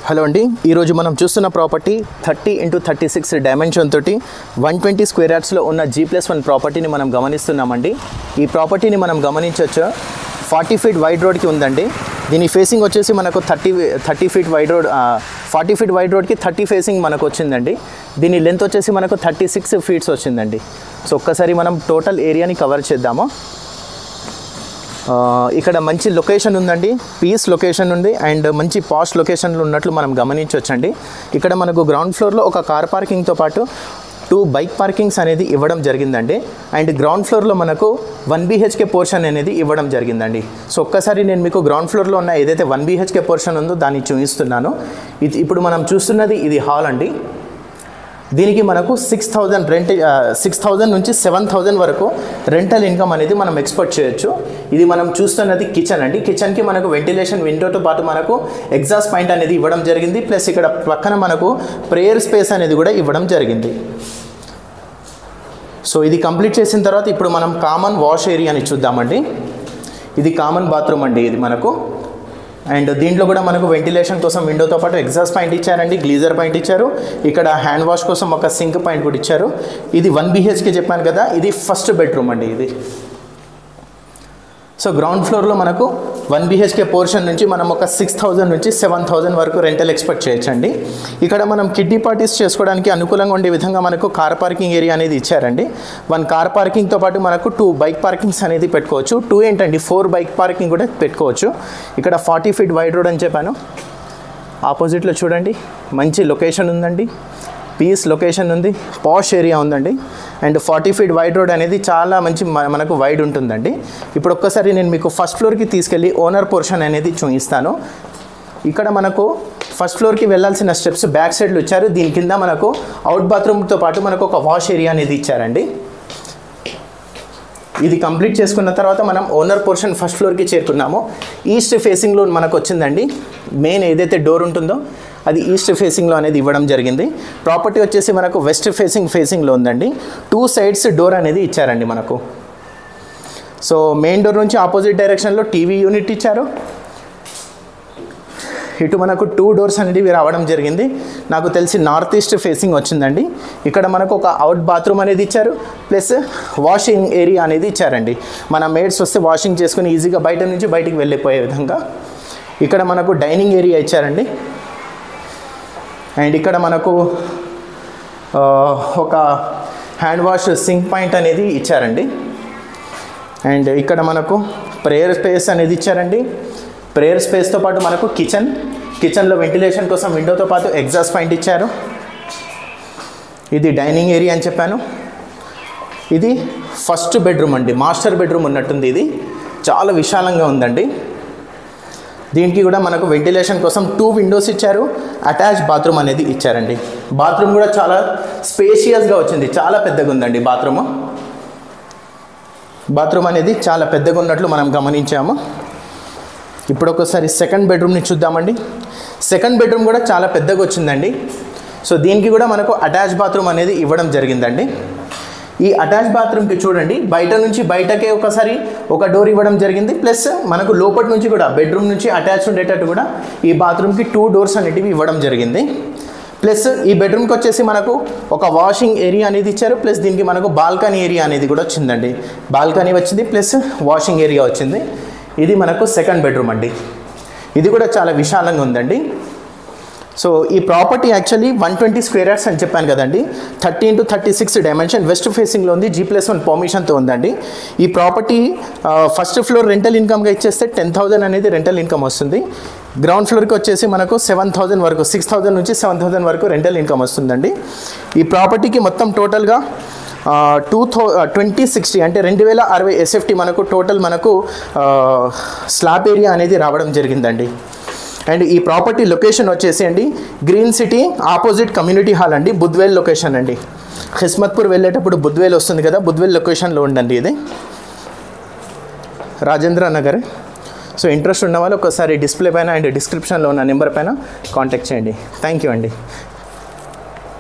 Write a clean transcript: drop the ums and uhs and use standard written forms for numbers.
Hello అండి, ఈరోజు మనం చూస్తున్న ప్రాపర్టీ 30x36 డైమెన్షన్ తోటి 120 స్క్వేర్ యార్డ్స్లో ఉన్న G+1 ప్రాపర్టీని మనం గమనిస్తున్నామండి. ఈ ప్రాపర్టీని మనం గమనించవచ్చు. 40 ఫీట్ వైడ్ రోడ్కి ఉందండి. దీని ఫేసింగ్ వచ్చేసి మనకు 30 feet wide road, 40 feet wide రోడ్కి 30 ఫేసింగ్ మనకు వచ్చిందండి. దీని లెంత్ వచ్చేసి మనకు 36 ఫీట్స్ వచ్చిందండి. సో ఒక్కసారి మనం టోటల్ ఏరియాని కవర్ చేద్దాము. ఇక్కడ మంచి లొకేషన్ ఉందండి, పీస్ లొకేషన్ ఉంది అండ్ మంచి పాష్ లొకేషన్లో ఉన్నట్లు మనం గమనించవచ్చండి. ఇక్కడ మనకు గ్రౌండ్ ఫ్లోర్లో ఒక కార్ పార్కింగ్తో పాటు 2 బైక్ పార్కింగ్స్ అనేది ఇవ్వడం జరిగిందండి. అండ్ గ్రౌండ్ ఫ్లోర్లో మనకు 1 BHK పోర్షన్ అనేది ఇవ్వడం జరిగిందండి. సో ఒక్కసారి నేను మీకు గ్రౌండ్ ఫ్లోర్లో ఉన్న ఏదైతే 1 BHK పోర్షన్ ఉందో దాన్ని చూపిస్తున్నాను. ఇప్పుడు మనం చూస్తున్నది ఇది హాల్ అండి. దీనికి మనకు 6,000 నుంచి 7,000 వరకు రెంటల్ ఇన్కమ్ అనేది మనం ఎక్స్పెక్ట్ చేయొచ్చు. ఇది మనం చూస్తున్నది కిచెన్ అండి. కిచెన్కి మనకు వెంటిలేషన్ విండోతో పాటు మనకు ఎగ్జాస్ట్ పాయింట్ అనేది ఇవ్వడం జరిగింది. ప్లస్ ఇక్కడ పక్కన మనకు ప్రేయర్ స్పేస్ అనేది కూడా ఇవ్వడం జరిగింది. సో ఇది కంప్లీట్ చేసిన తర్వాత ఇప్పుడు మనం కామన్ వాష్ ఏరియాని చూద్దామండి. ఇది కామన్ బాత్రూమ్ అండి. ఇది మనకు అండ్ దీంట్లో కూడా మనకు వెంటిలేషన్ కోసం విండోతో పాటు ఎగ్జాస్ట్ పాయింట్ ఇచ్చారండి, గ్లీజర్ పాయింట్ ఇచ్చారు. ఇక్కడ హ్యాండ్ వాష్ కోసం ఒక సింక్ పాయింట్ కూడా ఇచ్చారు. ఇది 1 BHK చెప్పాను కదా, ఇది ఫస్ట్ బెడ్రూమ్ అండి ఇది. సో గ్రౌండ్ ఫ్లోర్లో మనకు 1 BHK పోర్షన్ నుంచి మనం ఒక 6,000 నుంచి 7,000 వరకు రెంటల్ ఎక్స్పెక్ట్ చేయొచ్చండి. ఇక్కడ మనం కిడ్నీ పార్టీస్ చేసుకోవడానికి అనుకూలంగా ఉండే విధంగా మనకు కార్ పార్కింగ్ ఏరియా అనేది ఇచ్చారండి. 1 కార్ పార్కింగ్తో పాటు మనకు 2 బైక్ పార్కింగ్స్ అనేది పెట్టుకోవచ్చు. 2 ఏంటండి 4 బైక్ పార్కింగ్ కూడా పెట్టుకోవచ్చు. ఇక్కడ 40 ఫీట్ వైడ్ రోడ్ అని చెప్పాను. ఆపోజిట్లో చూడండి మంచి లొకేషన్ ఉందండి, పీస్ లొకేషన్ ఉంది, పాష్ ఏరియా ఉందండి. అండ్ 40 ఫీట్ వైడ్ రోడ్ అనేది చాలా మంచి మనకు వైడ్ ఉంటుందండి. ఇప్పుడు ఒక్కసారి నేను మీకు ఫస్ట్ ఫ్లోర్కి తీసుకెళ్ళి ఓనర్ పోర్షన్ అనేది చూపిస్తాను. ఇక్కడ మనకు ఫస్ట్ ఫ్లోర్కి వెళ్ళాల్సిన స్టెప్స్ బ్యాక్ సైడ్లో ఇచ్చారు. దీని కింద మనకు అవుట్ బాత్రూమ్తో పాటు మనకు ఒక వాష్ ఏరియా అనేది ఇచ్చారండి. ఇది కంప్లీట్ చేసుకున్న తర్వాత మనం ఓనర్ పోర్షన్ ఫస్ట్ ఫ్లోర్కి చేరుకున్నాము. ఈస్ట్ ఫేసింగ్లో మనకు వచ్చిందండి. మెయిన్ ఏదైతే డోర్ ఉంటుందో అది ఈస్ట్ ఫేసింగ్లో అనేది ఇవ్వడం జరిగింది. ప్రాపర్టీ వచ్చేసి మనకు వెస్ట్ ఫేసింగ్లో ఉందండి. 2 సైడ్స్ డోర్ అనేది ఇచ్చారండి మనకు. సో మెయిన్ డోర్ నుంచి ఆపోజిట్ డైరెక్షన్లో టీవీ యూనిట్ ఇచ్చారు. ఇటు మనకు 2 డోర్స్ అనేవి రావడం జరిగింది. నాకు తెలిసి నార్త్ ఈస్ట్ ఫేసింగ్ వచ్చిందండి. ఇక్కడ మనకు ఒక అవుట్ బాత్రూమ్ అనేది ఇచ్చారు, ప్లస్ వాషింగ్ ఏరియా అనేది ఇచ్చారండి. మన మేడ్స్ వస్తే వాషింగ్ చేసుకుని ఈజీగా బయట నుంచి బయటికి వెళ్ళిపోయే విధంగా. ఇక్కడ మనకు డైనింగ్ ఏరియా ఇచ్చారండి. అండ్ ఇక్కడ మనకు ఒక హ్యాండ్ వాష్ సింక్ పాయింట్ అనేది ఇచ్చారండి. అండ్ ఇక్కడ మనకు ప్రేయర్ స్పేస్ అనేది ఇచ్చారండి. ప్రేయర్ స్పేస్తో పాటు మనకు కిచెన్లో వెంటిలేషన్ కోసం విండోతో పాటు ఎగ్జాస్ట్ పాయింట్ ఇచ్చారు. ఇది డైనింగ్ ఏరియా అని చెప్పాను. ఇది ఫస్ట్ బెడ్రూమ్ అండి, మాస్టర్ బెడ్రూమ్ ఉన్నట్టుంది. ఇది చాలా విశాలంగా ఉందండి. దీనికి కూడా మనకు వెంటిలేషన్ కోసం 2 విండోస్ ఇచ్చారు, అటాచ్ బాత్రూమ్ అనేది ఇచ్చారండి. బాత్రూమ్ కూడా చాలా స్పేషియస్గా వచ్చింది, చాలా పెద్దగా ఉందండి బాత్రూమ్ అనేది చాలా పెద్దగా ఉన్నట్లు మనం గమనించాము. ఇప్పుడు ఒకసారి సెకండ్ బెడ్రూమ్ని చూద్దామండి. సెకండ్ బెడ్రూమ్ కూడా చాలా పెద్దగా వచ్చిందండి. సో దీనికి కూడా మనకు అటాచ్ బాత్రూమ్ అనేది ఇవ్వడం జరిగిందండి. ఈ అటాచ్ బాత్రూమ్కి చూడండి, బయట నుంచి బయటకే ఒకసారి ఒక డోర్ ఇవ్వడం జరిగింది. ప్లస్ మనకు లోపటి నుంచి కూడా బెడ్రూమ్ నుంచి అటాచ్ ఉండేటట్టు కూడా ఈ బాత్రూమ్కి 2 డోర్స్ అనేటివి ఇవ్వడం జరిగింది. ప్లస్ ఈ బెడ్రూమ్కి వచ్చేసి మనకు ఒక వాషింగ్ ఏరియా అనేది ఇచ్చారు. ప్లస్ దీనికి మనకు బాల్కనీ ఏరియా అనేది కూడా వచ్చిందండి. బాల్కనీ వచ్చింది ప్లస్ వాషింగ్ ఏరియా వచ్చింది. ఇది మనకు సెకండ్ బెడ్రూమ్ అండి. ఇది కూడా చాలా విశాలంగా ఉందండి. సో ఈ ప్రాపర్టీ యాక్చువల్లీ 120 స్క్వేర్ యార్డ్స్ అని చెప్పాను కదండి. 30x36 డైమెన్షన్ వెస్ట్ ఫేసింగ్లో ఉంది. G+1 పర్మిషన్తో ఉందండి. ఈ ప్రాపర్టీ ఫస్ట్ ఫ్లోర్ రెంటల్ ఇన్కమ్గా ఇచ్చేస్తే 10,000 అనేది రెంటల్ ఇన్కమ్ వస్తుంది. గ్రౌండ్ ఫ్లోర్కి వచ్చేసి మనకు 7,000 వరకు, 6,000 నుంచి 7,000 వరకు రెంటల్ ఇన్కమ్ వస్తుందండి. ఈ ప్రాపర్టీకి మొత్తం టోటల్గా 2060 అంటే 2060 SFT మనకు టోటల్ మనకు స్లాబ్ ఏరియా అనేది రావడం జరిగిందండి. అండ్ ఈ ప్రాపర్టీ లొకేషన్ వచ్చేసి అండి green city opposite community hall అండి, బుద్వేల్ లొకేషన్ అండి. కిస్మత్పూర్ వెళ్ళేటప్పుడు బుద్వేల్ వస్తుంది కదా, బుద్వేల్ లొకేషన్లో ఉండండి ఇది, రాజేంద్ర నగర్. సో ఇంట్రెస్ట్ ఉన్న వాళ్ళు ఒకసారి డిస్ప్లే పైన అండ్ డిస్క్రిప్షన్లో ఉన్న నెంబర్ పైన కాంటాక్ట్ చేయండి. థ్యాంక్ యూ అండి.